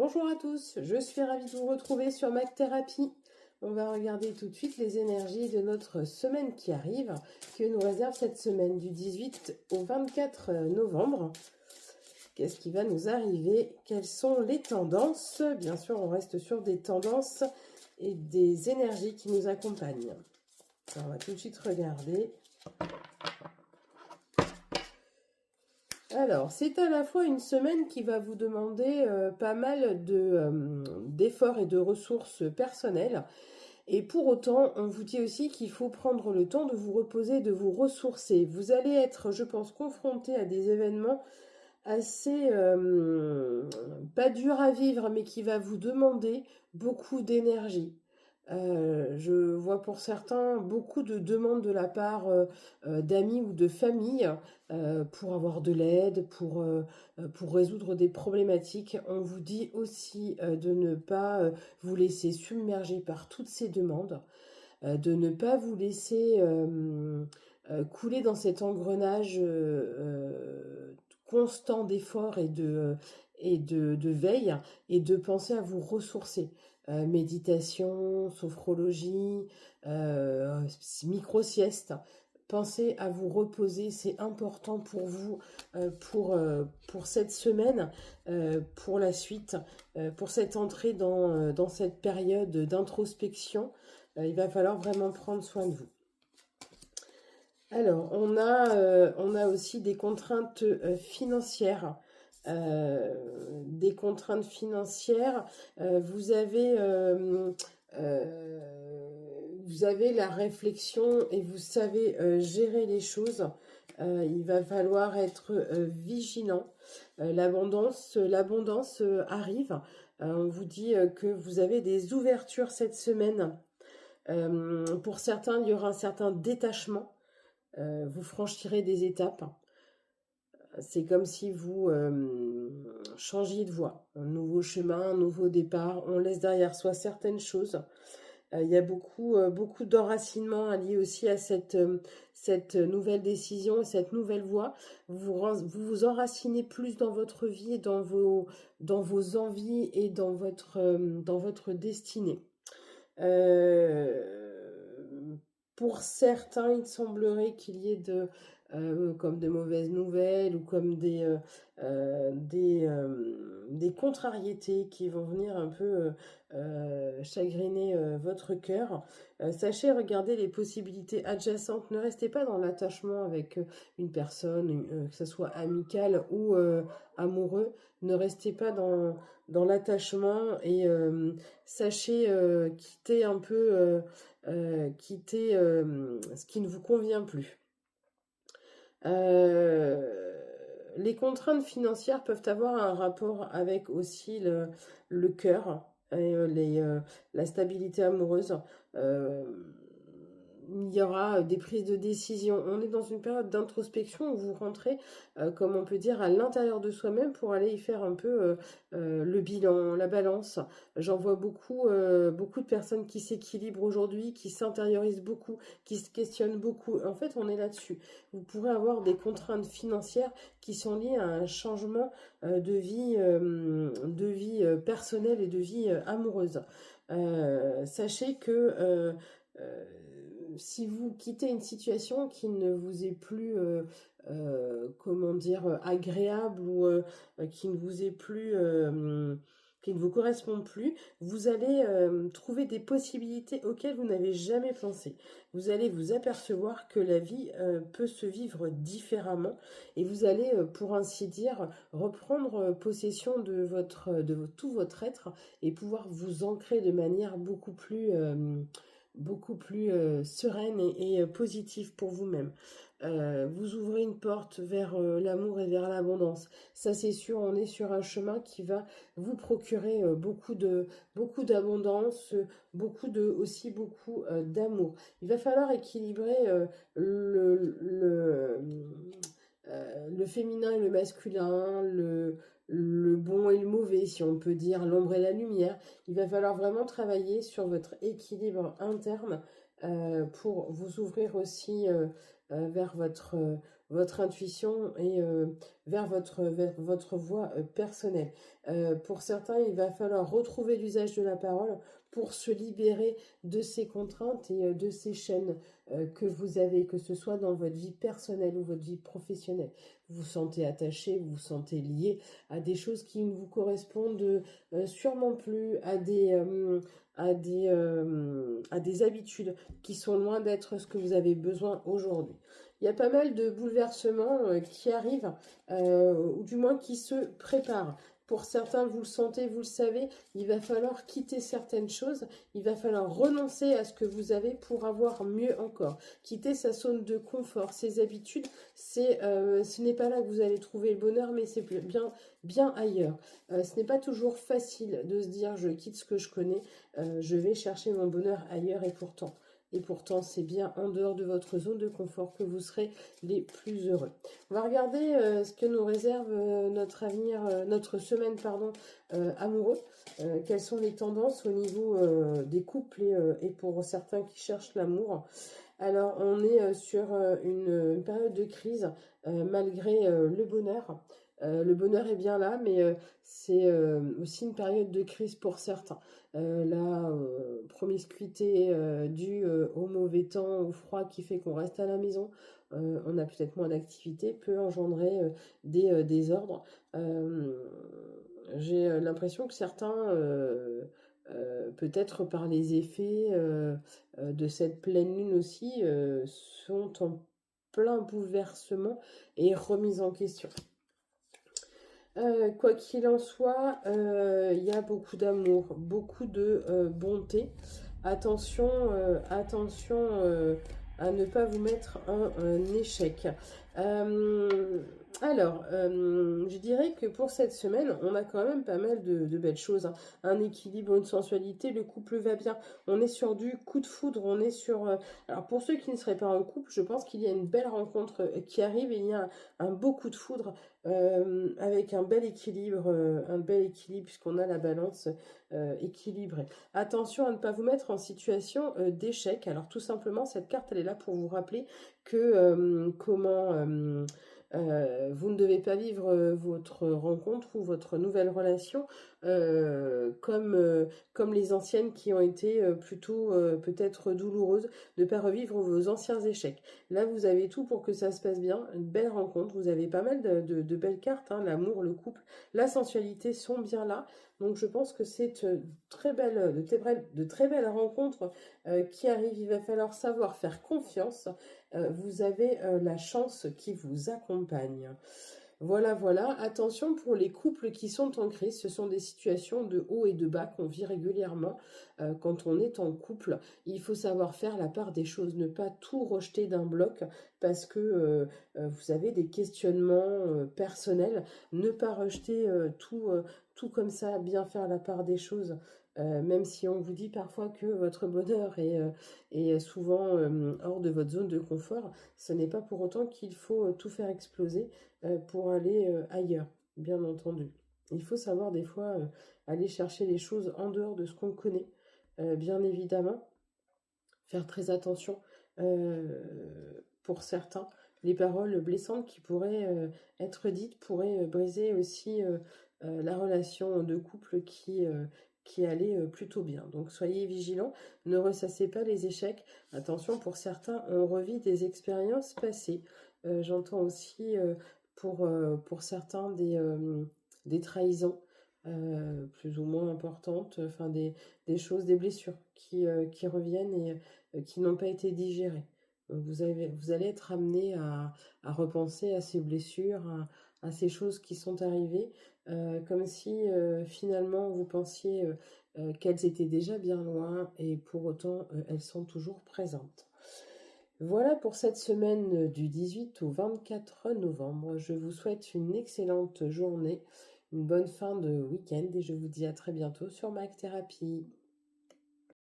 Bonjour à tous, je suis ravie de vous retrouver sur Mac Thérapie. On va regarder tout de suite les énergies de notre semaine qui arrive, que nous réserve cette semaine du 18 au 24 novembre. Qu'est-ce qui va nous arriver? Quelles sont les tendances? Bien sûr, on reste sur des tendances et des énergies qui nous accompagnent. Alors, on va tout de suite regarder. Alors, c'est à la fois une semaine qui va vous demander pas mal d'efforts et de ressources personnelles. Et pour autant, on vous dit aussi qu'il faut prendre le temps de vous reposer, de vous ressourcer. Vous allez être, je pense, confronté à des événements assez pas durs à vivre, mais qui va vous demander beaucoup d'énergie. Je vois pour certains beaucoup de demandes de la part d'amis ou de famille pour avoir de l'aide, pour résoudre des problématiques. On vous dit aussi de ne pas vous laisser submerger par toutes ces demandes, de ne pas vous laisser couler dans cet engrenage constant d'efforts et de veille, et de penser à vous ressourcer. Méditation, sophrologie, micro-sieste. Pensez à vous reposer, c'est important pour vous, pour cette semaine, pour la suite, pour cette entrée dans cette période d'introspection. Il va falloir vraiment prendre soin de vous. Alors, on a aussi des contraintes financières. Des contraintes financières. Vous avez la réflexion et vous savez gérer les choses. Il va falloir être vigilant. L'abondance arrive. On vous dit que vous avez des ouvertures cette semaine. Pour certains, il y aura un certain détachement. Vous franchirez des étapes. C'est comme si vous changiez de voie. Un nouveau chemin, un nouveau départ. On laisse derrière soi certaines choses. Il y a beaucoup d'enracinement lié aussi à cette nouvelle décision, cette nouvelle voie. Vous vous enracinez plus dans votre vie, dans vos envies et dans votre destinée. Pour certains, il semblerait qu'il y ait comme de mauvaises nouvelles ou comme des contrariétés qui vont venir un peu chagriner votre cœur. Sachez regarder les possibilités adjacentes. Ne restez pas dans l'attachement avec une personne, que ce soit amical ou amoureux. Ne restez pas dans l'attachement et sachez quitter un peu ce qui ne vous convient plus. Les contraintes financières peuvent avoir un rapport avec aussi le cœur et la stabilité amoureuse. Il y aura des prises de décision. On est dans une période d'introspection où vous rentrez, comme on peut dire, à l'intérieur de soi-même pour aller y faire un peu le bilan, la balance. J'en vois beaucoup de personnes qui s'équilibrent aujourd'hui, qui s'intériorisent beaucoup, qui se questionnent beaucoup. En fait, on est là-dessus. Vous pourrez avoir des contraintes financières qui sont liées à un changement de vie personnelle et de vie amoureuse. Sachez que si vous quittez une situation qui ne vous est plus, comment dire, agréable ou qui ne vous est plus, qui ne vous correspond plus, vous allez trouver des possibilités auxquelles vous n'avez jamais pensé. Vous allez vous apercevoir que la vie peut se vivre différemment et vous allez, pour ainsi dire, reprendre possession de tout votre être et pouvoir vous ancrer de manière beaucoup plus sereine et positive pour vous-même. Vous ouvrez une porte vers l'amour et vers l'abondance. Ça, c'est sûr, on est sur un chemin qui va vous procurer beaucoup d'abondance, aussi beaucoup d'amour. Il va falloir équilibrer le féminin et le masculin, le bon et le mauvais, si on peut dire, l'ombre et la lumière. Il va falloir vraiment travailler sur votre équilibre interne pour vous ouvrir aussi vers votre intuition et vers votre voie personnelle. Pour certains, il va falloir retrouver l'usage de la parole pour se libérer de ces contraintes et de ces chaînes que vous avez, que ce soit dans votre vie personnelle ou votre vie professionnelle. Vous vous sentez attaché, vous vous sentez lié à des choses qui ne vous correspondent sûrement plus, à des habitudes qui sont loin d'être ce que vous avez besoin aujourd'hui. Il y a pas mal de bouleversements qui arrivent, ou du moins qui se préparent. Pour certains, vous le sentez, vous le savez, il va falloir quitter certaines choses, il va falloir renoncer à ce que vous avez pour avoir mieux encore. Quitter sa zone de confort, ses habitudes, ce n'est pas là que vous allez trouver le bonheur, mais c'est bien, bien ailleurs. Ce n'est pas toujours facile de se dire je quitte ce que je connais, je vais chercher mon bonheur ailleurs et pourtant, c'est bien en dehors de votre zone de confort que vous serez les plus heureux. On va regarder ce que nous réserve notre avenir, notre semaine, pardon, amoureux. Quelles sont les tendances au niveau des couples et pour certains qui cherchent l'amour. Alors, on est sur une période de crise malgré le bonheur. Le bonheur est bien là, mais c'est aussi une période de crise pour certains. La promiscuité due au mauvais temps, au froid qui fait qu'on reste à la maison, on a peut-être moins d'activité, peut engendrer des désordres. J'ai l'impression que certains, peut-être par les effets de cette pleine lune aussi, sont en plein bouleversement et remise en question. Quoi qu'il en soit, il y a beaucoup d'amour, beaucoup de bonté. Attention, attention à ne pas vous mettre en échec. Je dirais que pour cette semaine, on a quand même pas mal de belles choses, hein. Un équilibre, une sensualité, le couple va bien. On est sur du coup de foudre, on est sur... Alors pour ceux qui ne seraient pas en couple, je pense qu'il y a une belle rencontre qui arrive et il y a un beau coup de foudre avec un bel équilibre puisqu'on a la balance équilibrée. Attention à ne pas vous mettre en situation d'échec. Alors tout simplement, cette carte, elle est là pour vous rappeler que vous ne devez pas vivre votre rencontre ou votre nouvelle relation comme les anciennes qui ont été plutôt peut-être douloureuses, de ne pas revivre vos anciens échecs. Là, vous avez tout pour que ça se passe bien, une belle rencontre, vous avez pas mal de belles cartes, hein, l'amour, le couple, la sensualité sont bien là. Donc je pense que c'est de très belles rencontres qui arrivent. Il va falloir savoir faire confiance. Vous avez la chance qui vous accompagne. Voilà, voilà. Attention pour les couples qui sont en crise. Ce sont des situations de haut et de bas qu'on vit régulièrement quand on est en couple. Il faut savoir faire la part des choses, ne pas tout rejeter d'un bloc parce que vous avez des questionnements personnels. Ne pas rejeter tout comme ça, bien faire la part des choses. Même si on vous dit parfois que votre bonheur est souvent hors de votre zone de confort, ce n'est pas pour autant qu'il faut tout faire exploser pour aller ailleurs, bien entendu. Il faut savoir des fois aller chercher les choses en dehors de ce qu'on connaît, bien évidemment. Faire très attention pour certains. Les paroles blessantes qui pourraient être dites pourraient briser aussi la relation de couple qui allait plutôt bien. Donc soyez vigilants, ne ressassez pas les échecs. Attention, pour certains, on revit des expériences passées. J'entends aussi pour certains des trahisons plus ou moins importantes, enfin des choses, des blessures qui reviennent et qui n'ont pas été digérées. Donc vous allez être amené à repenser à ces blessures, à ces choses qui sont arrivées, comme si finalement vous pensiez qu'elles étaient déjà bien loin et pour autant elles sont toujours présentes. Voilà pour cette semaine du 18 au 24 novembre. Je vous souhaite une excellente journée, une bonne fin de week-end et je vous dis à très bientôt sur Mac Thérapie.